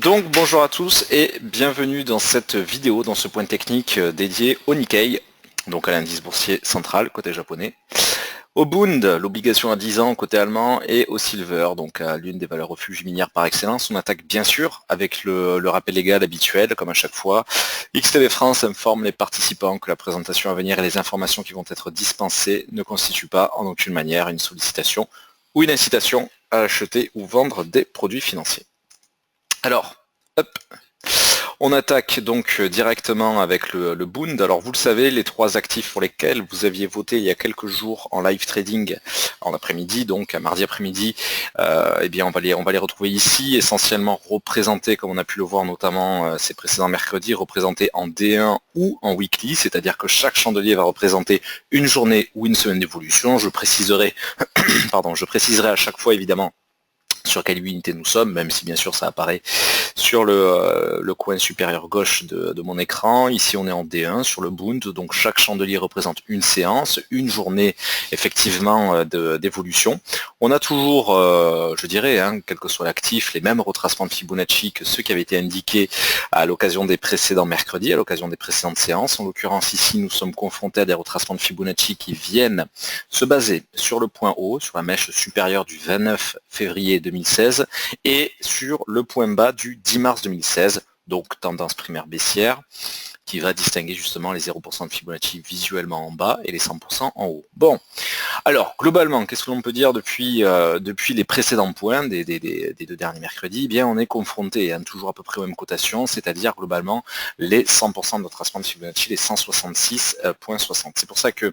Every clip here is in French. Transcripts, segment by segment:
Donc bonjour à tous et bienvenue dans cette vidéo, dans ce point technique dédié au Nikkei, donc à l'indice boursier central côté japonais, au Bund, l'obligation à 10 ans côté allemand, et au Silver, donc à l'une des valeurs refuges minières par excellence. On attaque bien sûr avec le rappel légal habituel, comme à chaque fois. XTB France informe les participants que la présentation à venir et les informations qui vont être dispensées ne constituent pas en aucune manière une sollicitation ou une incitation à acheter ou vendre des produits financiers. Alors, hop, on attaque donc directement avec le Bund. Alors vous le savez, les trois actifs pour lesquels vous aviez voté il y a quelques jours en live trading en après-midi, donc à mardi après-midi, eh bien on va les retrouver ici, essentiellement représentés, comme on a pu le voir notamment ces précédents mercredis, représentés en D1 ou en weekly, c'est-à-dire que chaque chandelier va représenter une journée ou une semaine d'évolution. Je préciserai à chaque fois évidemment sur quelle unité nous sommes, même si bien sûr ça apparaît sur le coin supérieur gauche de mon écran. Ici on est en D1 sur le Bund, donc chaque chandelier représente une séance, une journée effectivement d'évolution. On a toujours, je dirais, quel que soit l'actif, les mêmes retracements de Fibonacci que ceux qui avaient été indiqués à l'occasion des précédents mercredis, à l'occasion des précédentes séances. En l'occurrence ici nous sommes confrontés à des retracements de Fibonacci qui viennent se baser sur le point haut, sur la mèche supérieure du 29 février 2016 et sur le point bas du 10 mars 2016, donc tendance primaire baissière, qui va distinguer justement les 0% de Fibonacci visuellement en bas et les 100% en haut. Bon, alors globalement, qu'est-ce que l'on peut dire depuis les précédents points des deux derniers mercredis? Eh bien, on est confronté toujours à peu près aux mêmes cotations, c'est-à-dire globalement les 100% de notre retracement de Fibonacci, les 166,60. C'est pour ça que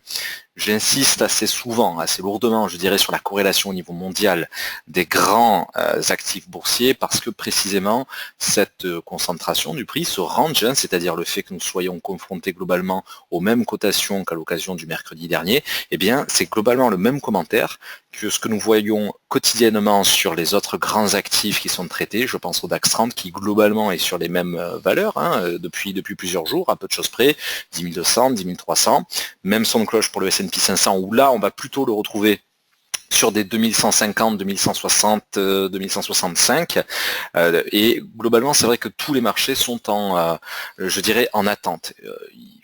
j'insiste assez souvent, assez lourdement, je dirais, sur la corrélation au niveau mondial des grands actifs boursiers, parce que précisément cette concentration du prix, ce range, c'est-à-dire le fait que nous soyons confrontés globalement aux mêmes cotations qu'à l'occasion du mercredi dernier, eh bien c'est globalement le même commentaire que ce que nous voyons quotidiennement sur les autres grands actifs qui sont traités. Je pense au DAX 30 qui globalement est sur les mêmes valeurs depuis plusieurs jours, à peu de choses près, 10 200, 10 300, même son de cloche pour le S&P 500 où là on va plutôt le retrouver sur des 2150, 2160, 2165 et globalement c'est vrai que tous les marchés sont je dirais en attente,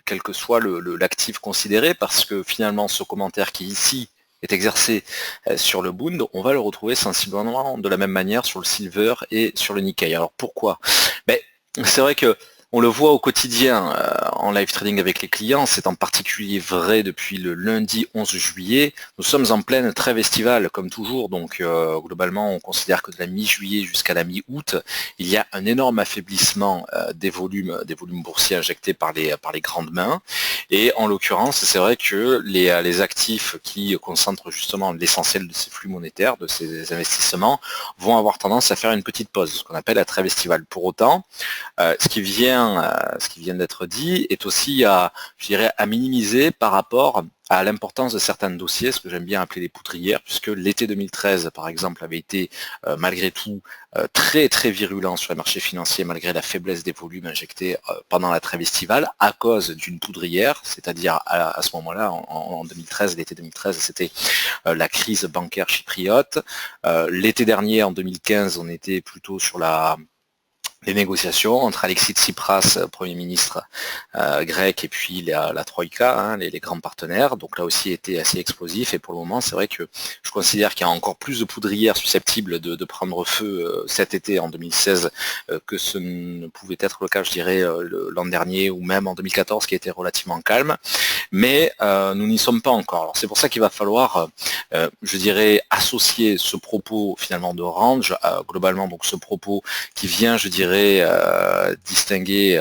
quel que soit l'actif considéré, parce que finalement ce commentaire qui ici est exercé sur le Bund, on va le retrouver sensiblement de la même manière sur le Silver et sur le Nikkei. Alors pourquoi? C'est vrai que on le voit au quotidien en live trading avec les clients, c'est en particulier vrai depuis le lundi 11 juillet. Nous sommes en pleine trêve estivale comme toujours, donc globalement on considère que de la mi-juillet jusqu'à la mi-août, il y a un énorme affaiblissement des volumes boursiers injectés par les grandes mains. Et en l'occurrence, c'est vrai que les actifs qui concentrent justement l'essentiel de ces flux monétaires, de ces investissements, vont avoir tendance à faire une petite pause, ce qu'on appelle la trêve estivale. Pour autant, ce qui vient d'être dit est aussi je dirais, à minimiser par rapport à l'importance de certains dossiers, ce que j'aime bien appeler les poutrières, puisque l'été 2013, par exemple, avait été malgré tout très très virulent sur les marchés financiers, malgré la faiblesse des volumes injectés pendant la trêve estivale, à cause d'une poudrière, c'est-à-dire à ce moment-là, en 2013, l'été 2013, c'était la crise bancaire chypriote. L'été dernier, en 2015, on était plutôt sur les négociations entre Alexis Tsipras, Premier ministre grec, et puis la Troïka, les grands partenaires. Donc là aussi était assez explosif, et pour le moment c'est vrai que je considère qu'il y a encore plus de poudrières susceptibles de prendre feu cet été en 2016 que ce ne pouvait être le cas, je dirais, l'an dernier ou même en 2014 qui était relativement calme. Mais nous n'y sommes pas encore. Alors c'est pour ça qu'il va falloir, je dirais, associer ce propos finalement de range, globalement donc ce propos qui vient, je dirais, distinguer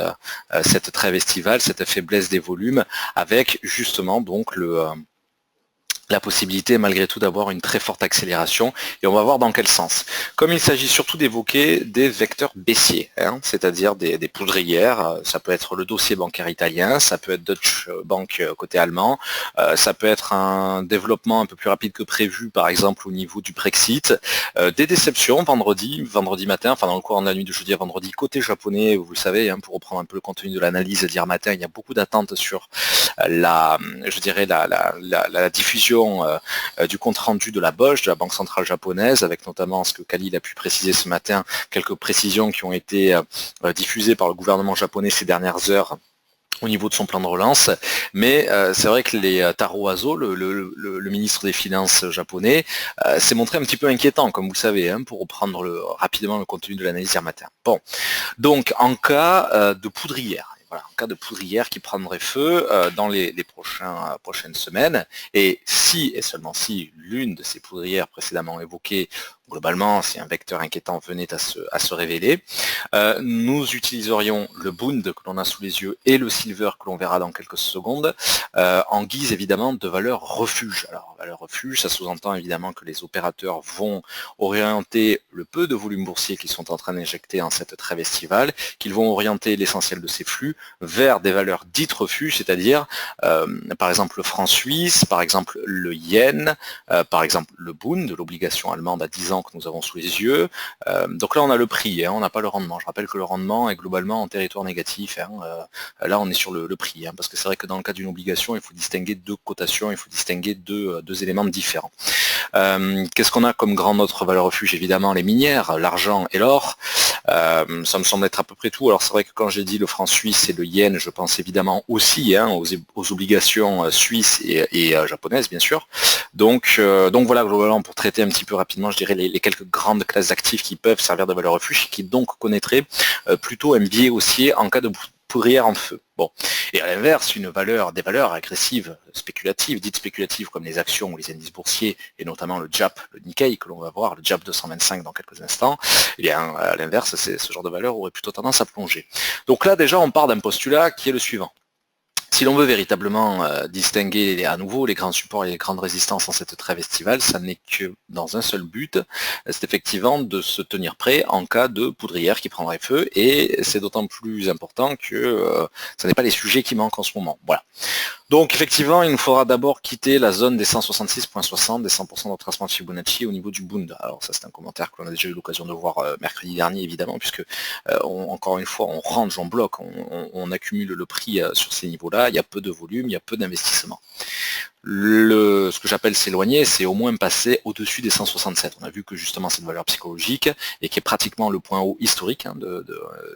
cette trêve estivale, cette faiblesse des volumes, avec justement donc la possibilité malgré tout d'avoir une très forte accélération, et on va voir dans quel sens. Comme il s'agit surtout d'évoquer des vecteurs baissiers, c'est-à-dire des poudrières, ça peut être le dossier bancaire italien, ça peut être Deutsche Bank côté allemand, ça peut être un développement un peu plus rapide que prévu, par exemple au niveau du Brexit, des déceptions vendredi matin, enfin dans le courant de la nuit de jeudi à vendredi, côté japonais, vous le savez, pour reprendre un peu le contenu de l'analyse d'hier matin, il y a beaucoup d'attentes sur la diffusion révision du compte-rendu de la BOJ, de la Banque centrale japonaise, avec notamment ce que Khalil a pu préciser ce matin, quelques précisions qui ont été diffusées par le gouvernement japonais ces dernières heures au niveau de son plan de relance, mais c'est vrai que Taro Aso, le ministre des Finances japonais, s'est montré un petit peu inquiétant, comme vous le savez, hein, pour reprendre rapidement le contenu de l'analyse hier matin. Bon, donc en cas de poudrière, voilà, en cas de poudrière qui prendrait feu dans les prochaines semaines, et si et seulement si l'une de ces poudrières précédemment évoquées, globalement, si un vecteur inquiétant venait à se révéler, nous utiliserions le Bund que l'on a sous les yeux et le Silver que l'on verra dans quelques secondes en guise évidemment de valeur refuge. Alors valeur refuge, ça sous-entend évidemment que les opérateurs vont orienter le peu de volume boursier qu'ils sont en train d'injecter en cette trêve estivale, qu'ils vont orienter l'essentiel de ces flux vers des valeurs dites refuge, c'est-à-dire par exemple le franc suisse, par exemple le yen, par exemple le Bund, l'obligation allemande à 10 ans que nous avons sous les yeux. Donc là on a le prix, hein, on n'a pas le rendement. Je rappelle que le rendement est globalement en territoire négatif. Hein, là on est sur le prix, hein, parce que c'est vrai que dans le cas d'une obligation, il faut distinguer deux cotations, il faut distinguer deux éléments différents. Qu'est-ce qu'on a comme grande autre valeur refuge? Évidemment les minières, l'argent et l'or. Ça me semble être à peu près tout. Alors c'est vrai que quand j'ai dit le franc suisse et le yen, je pense évidemment aussi hein, aux obligations suisses et japonaises bien sûr. Donc voilà, globalement, pour traiter un petit peu rapidement, je dirais les quelques grandes classes d'actifs qui peuvent servir de valeur refuge, qui donc connaîtraient plutôt un biais haussier en cas de poudrière en feu. Bon. Et à l'inverse, des valeurs agressives, spéculatives, dites spéculatives comme les actions ou les indices boursiers, et notamment le JAP, le Nikkei que l'on va voir, le JAP 225 dans quelques instants, eh bien à l'inverse, ce genre de valeur aurait plutôt tendance à plonger. Donc là déjà on part d'un postulat qui est le suivant. Si l'on veut véritablement distinguer à nouveau les grands supports et les grandes résistances en cette trêve estivale, ça n'est que dans un seul but, c'est effectivement de se tenir prêt en cas de poudrière qui prendrait feu, et c'est d'autant plus important que ce n'est pas les sujets qui manquent en ce moment. Voilà. Donc effectivement, il nous faudra d'abord quitter la zone des 166.60, des 100% de retracement de Fibonacci au niveau du Bund. Alors ça c'est un commentaire que l'on a déjà eu l'occasion de voir mercredi dernier évidemment, puisque encore une fois on range, on bloque, on accumule le prix sur ces niveaux-là, il y a peu de volume, il y a peu d'investissement. Ce que j'appelle s'éloigner, c'est au moins passer au-dessus des 167. On a vu que justement cette valeur psychologique, et qui est pratiquement le point haut historique hein,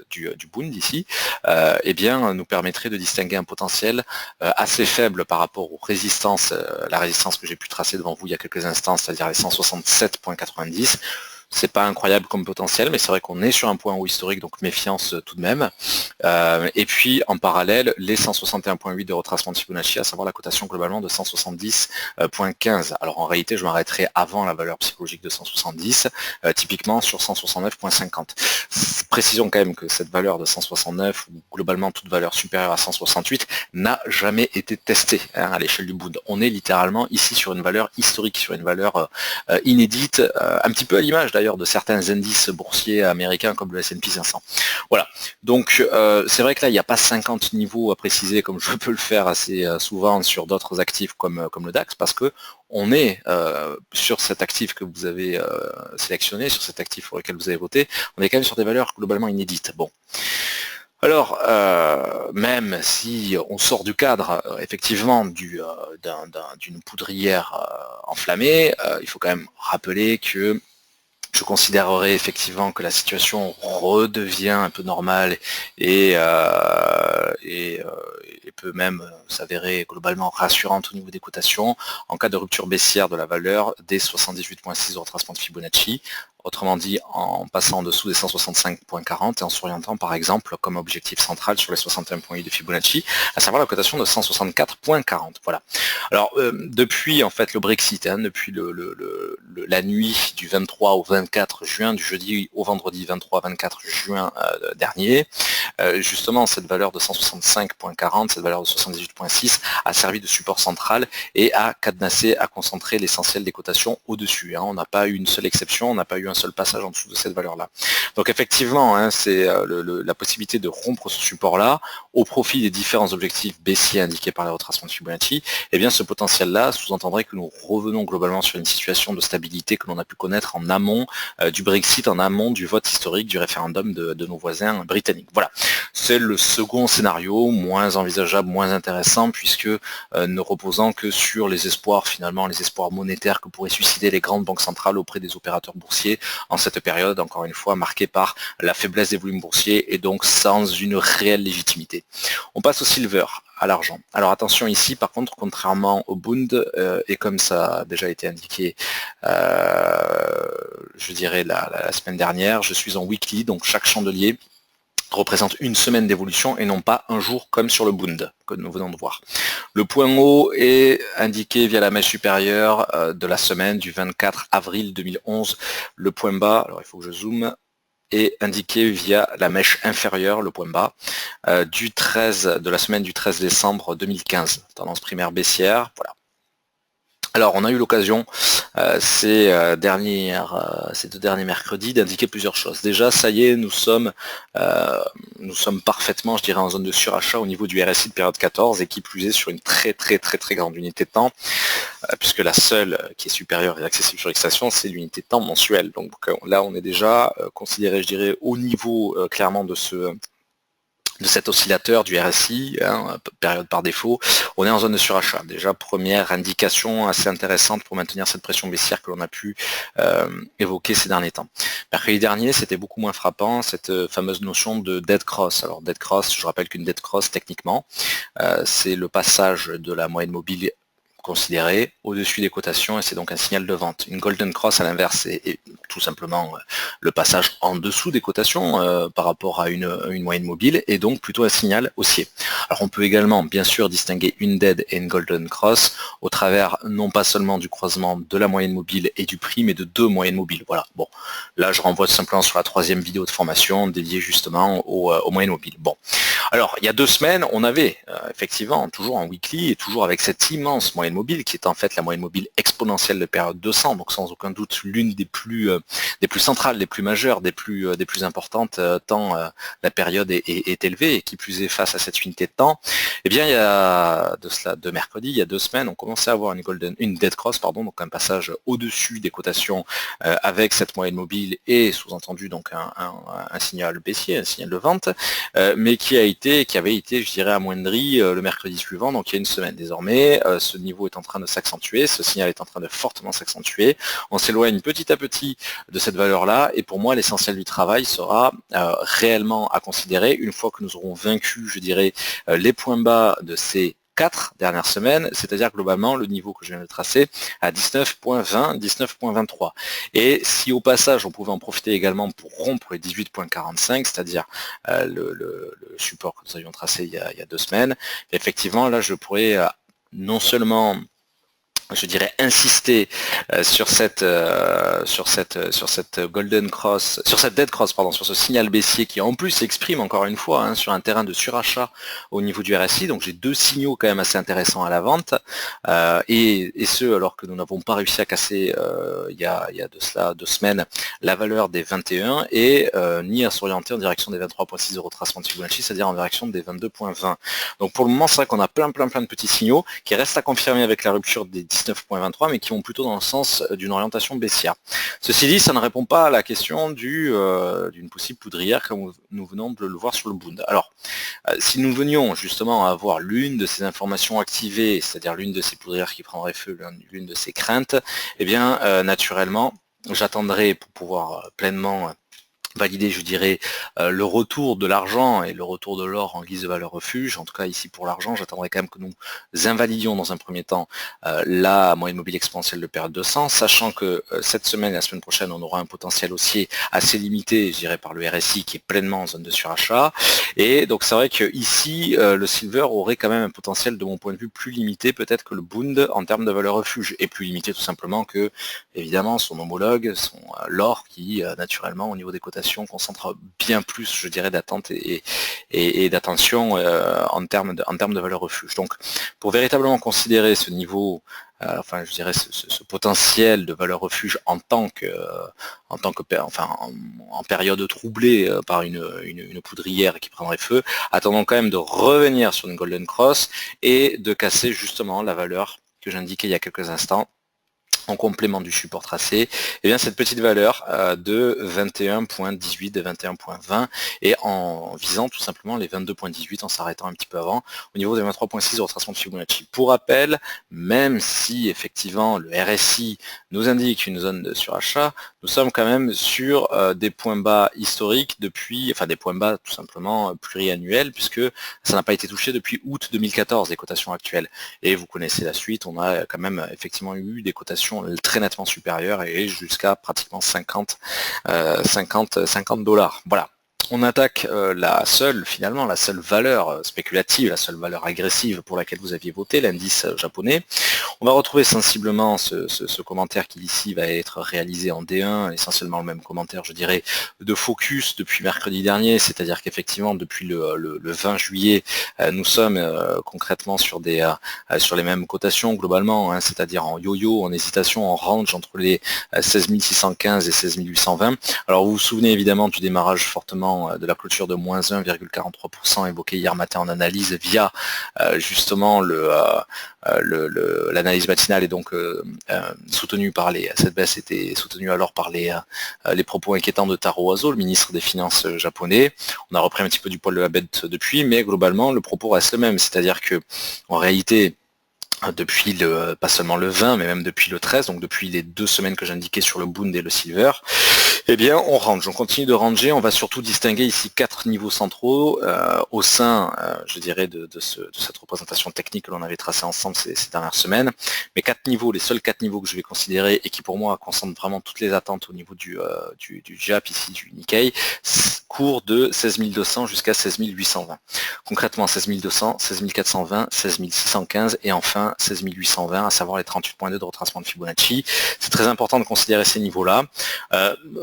du Bund ici, eh bien, nous permettrait de distinguer un potentiel assez faible par rapport aux résistances, la résistance que j'ai pu tracer devant vous il y a quelques instants, c'est-à-dire les 167.90. C'est pas incroyable comme potentiel, mais c'est vrai qu'on est sur un point haut historique, donc méfiance tout de même. Et puis en parallèle, les 161.8 de retracement de Fibonacci, à savoir la cotation globalement de 170.15. Alors en réalité, je m'arrêterai avant la valeur psychologique de 170, typiquement sur 169.50. Précisons quand même que cette valeur de 169, ou globalement toute valeur supérieure à 168, n'a jamais été testée hein, à l'échelle du Bund. On est littéralement ici sur une valeur historique, sur une valeur inédite, un petit peu à l'image d'ailleurs de certains indices boursiers américains comme le S&P 500. Voilà, donc c'est vrai que là il n'y a pas 50 niveaux à préciser comme je peux le faire assez souvent sur d'autres actifs comme le DAX, parce que on est sur cet actif que vous avez sélectionné, sur cet actif pour lequel vous avez voté, on est quand même sur des valeurs globalement inédites. Bon. Alors, même si on sort du cadre, effectivement, d'une poudrière enflammée, il faut quand même rappeler que je considérerais effectivement que la situation redevient un peu normale et peut même s'avérer globalement rassurante au niveau des cotations en cas de rupture baissière de la valeur des 78.6 de retracement de Fibonacci. Autrement dit, en passant en dessous des 165.40 et en s'orientant par exemple comme objectif central sur les 61.8 de Fibonacci, à savoir la cotation de 164.40. Voilà. Alors depuis en fait le Brexit, hein, depuis la nuit du 23 au 24 juin, du jeudi au vendredi 23-24 juin dernier, justement cette valeur de 165.40, cette valeur de 78.6 a servi de support central et a cadenassé, a concentré l'essentiel des cotations au-dessus. Hein. On n'a pas eu une seule exception, on n'a pas eu un seul passage en dessous de cette valeur-là. Donc effectivement, hein, c'est la possibilité de rompre ce support-là au profit des différents objectifs baissiers indiqués par les retracements de Fibonacci. Eh bien ce potentiel-là sous-entendrait que nous revenons globalement sur une situation de stabilité que l'on a pu connaître en amont du Brexit, en amont du vote historique du référendum de nos voisins britanniques. Voilà, c'est le second scénario, moins envisageable, moins intéressant intéressant puisque ne reposant que sur les espoirs, finalement, les espoirs monétaires que pourraient susciter les grandes banques centrales auprès des opérateurs boursiers en cette période, encore une fois, marquée par la faiblesse des volumes boursiers et donc sans une réelle légitimité. On passe au silver, à l'argent. Alors attention ici, par contre, contrairement au Bund, et comme ça a déjà été indiqué, je dirais la semaine dernière, je suis en weekly, donc chaque chandelier représente une semaine d'évolution et non pas un jour comme sur le Bund que nous venons de voir. Le point haut est indiqué via la mèche supérieure de la semaine du 24 avril 2011. Le point bas, alors il faut que je zoome, est indiqué via la mèche inférieure, le point bas, de la semaine du 13 décembre 2015. Tendance primaire baissière, voilà. Alors, on a eu l'occasion ces 2 derniers mercredis d'indiquer plusieurs choses. Déjà, ça y est, nous sommes parfaitement, je dirais, en zone de surachat au niveau du RSI de période 14 et qui plus est sur une très grande unité de temps, puisque la seule qui est supérieure et accessible sur l'excitation, c'est l'unité de temps mensuelle. Donc là, on est déjà considéré, je dirais, au niveau clairement de cet oscillateur du RSI, période par défaut, on est en zone de surachat. Déjà, première indication assez intéressante pour maintenir cette pression baissière que l'on a pu évoquer ces derniers temps. Mercredi dernier, c'était beaucoup moins frappant, cette fameuse notion de dead cross. Alors, dead cross, je rappelle qu'une dead cross, techniquement, c'est le passage de la moyenne mobile considéré au-dessus des cotations et c'est donc un signal de vente. Une golden cross à l'inverse est tout simplement le passage en dessous des cotations par rapport à une moyenne mobile et donc plutôt un signal haussier. Alors on peut également bien sûr distinguer une dead et une golden cross au travers non pas seulement du croisement de la moyenne mobile et du prix mais de 2 moyennes mobiles. Voilà, bon, là je renvoie tout simplement sur la 3e vidéo de formation dédiée justement aux moyennes mobiles. Bon, alors il y a 2 semaines on avait effectivement toujours en weekly et toujours avec cette immense moyenne mobile qui est en fait la moyenne mobile exponentielle de période 200, donc sans aucun doute l'une des plus centrales, des plus majeures, des plus importantes tant la période est élevée et qui plus est face à cette unité de temps. Eh bien il y a de mercredi, il y a 2 semaines, on commençait à avoir une dead cross, donc un passage au-dessus des cotations avec cette moyenne mobile et sous-entendu donc un signal baissier, un signal de vente, mais qui avait été, je dirais, amoindri le mercredi suivant, donc il y a une semaine. Désormais, ce niveau est en train de s'accentuer, ce signal est en train de fortement s'accentuer, on s'éloigne petit à petit de cette valeur-là, et pour moi l'essentiel du travail sera réellement à considérer une fois que nous aurons vaincu, je dirais, les points bas de ces 4 dernières semaines, c'est-à-dire globalement le niveau que je viens de tracer à 19.20, 19.23. Et si au passage on pouvait en profiter également pour rompre les 18.45, c'est-à-dire le support que nous avions tracé il y a 2 semaines, effectivement là je pourrais non seulement, je dirais, insister sur cette golden cross, sur cette dead cross, sur ce signal baissier qui en plus s'exprime encore une fois sur un terrain de surachat au niveau du RSI. Donc j'ai 2 signaux quand même assez intéressants à la vente, et ce alors que nous n'avons pas réussi à casser il y a de cela 2 semaines la valeur des 21 et ni à s'orienter en direction des 23.6 euros tracement de Fibonacci, c'est-à-dire en direction des 22.20. Donc pour le moment c'est vrai qu'on a plein de petits signaux qui restent à confirmer avec la rupture des 19.23 mais qui vont plutôt dans le sens d'une orientation baissière. Ceci dit, ça ne répond pas à la question d'une possible poudrière comme nous venons de le voir sur le Bund. Alors, si nous venions justement à avoir l'une de ces informations activées, c'est-à-dire l'une de ces poudrières qui prendrait feu, l'une de ces craintes, eh bien naturellement, j'attendrai pour pouvoir pleinement valider, je dirais, le retour de l'argent et le retour de l'or en guise de valeur refuge. En tout cas, ici, pour l'argent, j'attendrai quand même que nous invalidions dans un premier temps la moyenne mobile exponentielle de période 200, sachant que cette semaine et la semaine prochaine, on aura un potentiel haussier assez limité, je dirais, par le RSI qui est pleinement en zone de surachat. Et donc, c'est vrai que ici, le silver aurait quand même un potentiel, de mon point de vue, plus limité peut-être que le Bund en termes de valeur refuge, et plus limité tout simplement que, évidemment, son homologue, l'or, qui, naturellement, au niveau des cotations, concentre bien plus, je dirais, d'attente et d'attention en termes de valeur refuge. Donc, pour véritablement considérer ce niveau, je dirais ce potentiel de valeur refuge en période troublée par une poudrière qui prendrait feu, attendons quand même de revenir sur une golden cross et de casser justement la valeur que j'indiquais il y a quelques instants en complément du support tracé, et bien cette petite valeur de 21.18, de 21.20, et en visant tout simplement les 22.18 en s'arrêtant un petit peu avant, au niveau des 23.6 de retracement de Fibonacci. Pour rappel, même si effectivement le RSI nous indique une zone de surachat, nous sommes quand même sur des points bas historiques depuis, enfin des points bas tout simplement pluriannuels, puisque ça n'a pas été touché depuis août 2014, les cotations actuelles. Et vous connaissez la suite, on a quand même effectivement eu des cotations très nettement supérieures et jusqu'à pratiquement 50 $. Voilà. On attaque finalement la seule valeur spéculative, la seule valeur agressive pour laquelle vous aviez voté, l'indice japonais. On va retrouver sensiblement ce commentaire qui ici va être réalisé en D1, essentiellement le même commentaire, je dirais, de focus depuis mercredi dernier, c'est-à-dire qu'effectivement depuis le 20 juillet, nous sommes concrètement sur les mêmes cotations globalement, hein, c'est-à-dire en yo-yo, en hésitation, en range entre les 16 615 et 16 820. Alors vous vous souvenez évidemment du démarrage fortement de la clôture de moins 1,43% évoqué hier matin en analyse via justement l'analyse matinale, et donc soutenue par cette baisse était soutenue alors par les propos inquiétants de Taro Aso, le ministre des Finances japonais. On a repris un petit peu du poil de la bête depuis, mais globalement le propos reste le même, c'est-à-dire que en réalité, depuis pas seulement le 20, mais même depuis le 13, donc depuis les 2 semaines que j'indiquais sur le Bund et le Silver, eh bien on range, on continue de ranger. On va surtout distinguer ici 4 niveaux centraux au sein, je dirais, de cette représentation technique que l'on avait tracée ensemble ces dernières semaines. Mais 4 niveaux, les seuls 4 niveaux que je vais considérer et qui pour moi concentrent vraiment toutes les attentes au niveau du JAP ici, du Nikkei, cours de 16 200 jusqu'à 16 820. Concrètement 16 200, 16 420, 16 615 et enfin 16 820, à savoir les 38.2 de retracement de Fibonacci. C'est très important de considérer ces niveaux-là.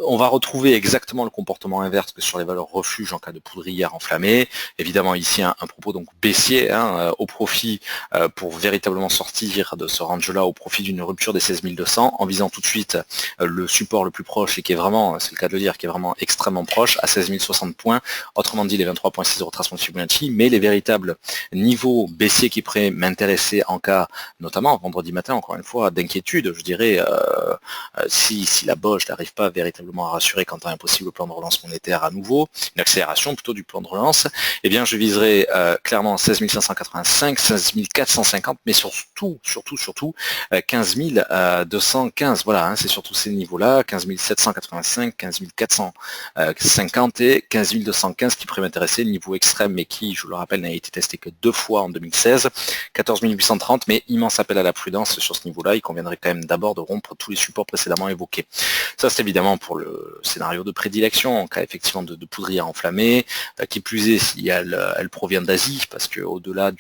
On va retrouver exactement le comportement inverse que sur les valeurs refuges en cas de poudrière enflammée. Évidemment ici un propos donc baissier, au profit pour véritablement sortir de ce range-là, au profit d'une rupture des 16 200, en visant tout de suite le support le plus proche et qui est vraiment, c'est le cas de le dire, qui est vraiment extrêmement proche, à 16 060 points, autrement dit les 23.6 de retracement de Fibonacci, mais les véritables niveaux baissiers qui pourraient m'intéresser en cas, notamment vendredi matin, encore une fois, d'inquiétude, je dirais, si la BOJ n'arrive pas véritablement à rassurer quant à un possible plan de relance monétaire à nouveau, une accélération plutôt du plan de relance, eh bien je viserai clairement 16 585, 16 450, mais surtout 15 215, voilà, c'est surtout ces niveaux-là, 15 785, 15 450 et 15 215 qui pourraient m'intéresser, le niveau extrême, mais qui, je le rappelle, n'a été testé que 2 fois en 2016, 14 830, mais immense appel à la prudence sur ce niveau-là. Il conviendrait quand même d'abord de rompre tous les supports précédemment évoqués. Ça, c'est évidemment pour le scénario de prédilection, en cas effectivement de poudrière enflammée, qui plus est si elle provient d'Asie, parce que au-delà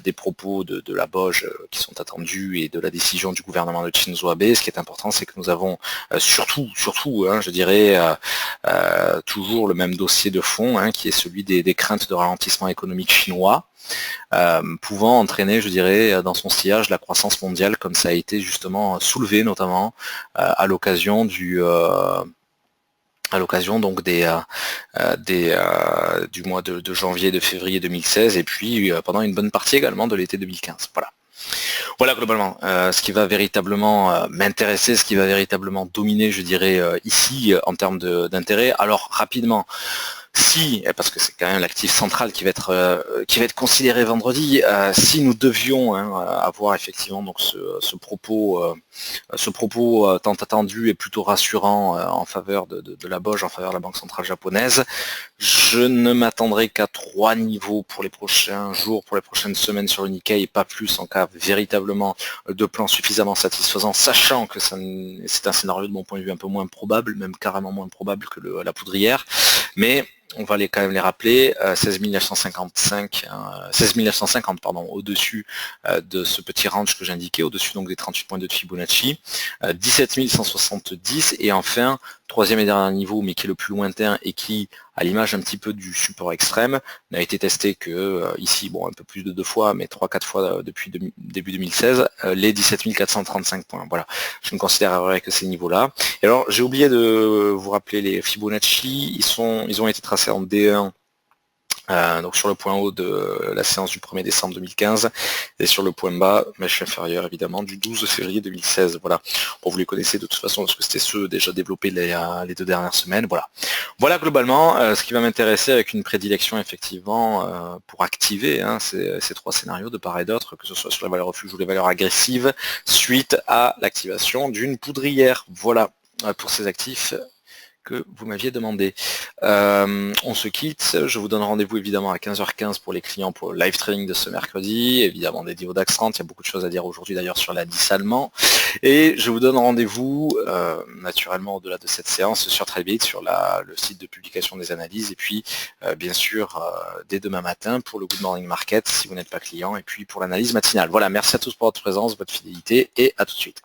des propos de la BOJ qui sont attendus et de la décision du gouvernement de Shinzo Abe, ce qui est important, c'est que nous avons surtout, je dirais, toujours le même dossier de fond, qui est celui des craintes de ralentissement économique chinois, pouvant entraîner, je dirais, dans son sillage la croissance mondiale, comme ça a été justement soulevé notamment à l'occasion donc du mois de janvier et de février 2016, et puis pendant une bonne partie également de l'été 2015. Voilà globalement ce qui va véritablement m'intéresser, ce qui va véritablement dominer, je dirais, ici en termes d'intérêt. Alors rapidement, si, parce que c'est quand même l'actif central qui va être considéré vendredi, si nous devions avoir effectivement donc ce propos tant attendu et plutôt rassurant en faveur de la BOJ, en faveur de la Banque centrale japonaise, je ne m'attendrai qu'à 3 niveaux pour les prochains jours, pour les prochaines semaines sur le Nikkei, pas plus en cas véritablement de plan suffisamment satisfaisant, sachant que c'est un scénario de mon point de vue un peu moins probable, même carrément moins probable que la poudrière, mais on va quand même les rappeler, 16 950 au-dessus de ce petit range que j'indiquais, au-dessus donc des 38.2 de Fibonacci, 17 170, et enfin, troisième et dernier niveau, mais qui est le plus lointain et qui, à l'image un petit peu du support extrême, n'a été testé que ici, bon, un peu plus de 2 fois, mais 3-4 fois depuis début 2016, les 17 435 points. Voilà, je ne considérerai que ces niveaux-là. Et alors, j'ai oublié de vous rappeler les Fibonacci, ils ont été tracés en D1 Donc sur le point haut de la séance du 1er décembre 2015 et sur le point bas, mèche inférieure évidemment, du 12 février 2016. Voilà. Bon, vous les connaissez de toute façon parce que c'était ceux déjà développés les 2 dernières semaines. Voilà. Voilà globalement ce qui va m'intéresser avec une prédilection effectivement pour activer ces 3 scénarios de part et d'autre, que ce soit sur les valeurs refuge ou les valeurs agressives, suite à l'activation d'une poudrière. Voilà pour ces actifs que vous m'aviez demandé. On se quitte, je vous donne rendez-vous évidemment à 15h15 pour les clients pour le live training de ce mercredi, évidemment dédié au DAX 30, il y a beaucoup de choses à dire aujourd'hui d'ailleurs sur l'indice allemand, et je vous donne rendez-vous naturellement au-delà de cette séance sur Trade sur le site de publication des analyses, et puis bien sûr dès demain matin pour le Good Morning Market si vous n'êtes pas client, et puis pour l'analyse matinale. Voilà, merci à tous pour votre présence, votre fidélité, et à tout de suite.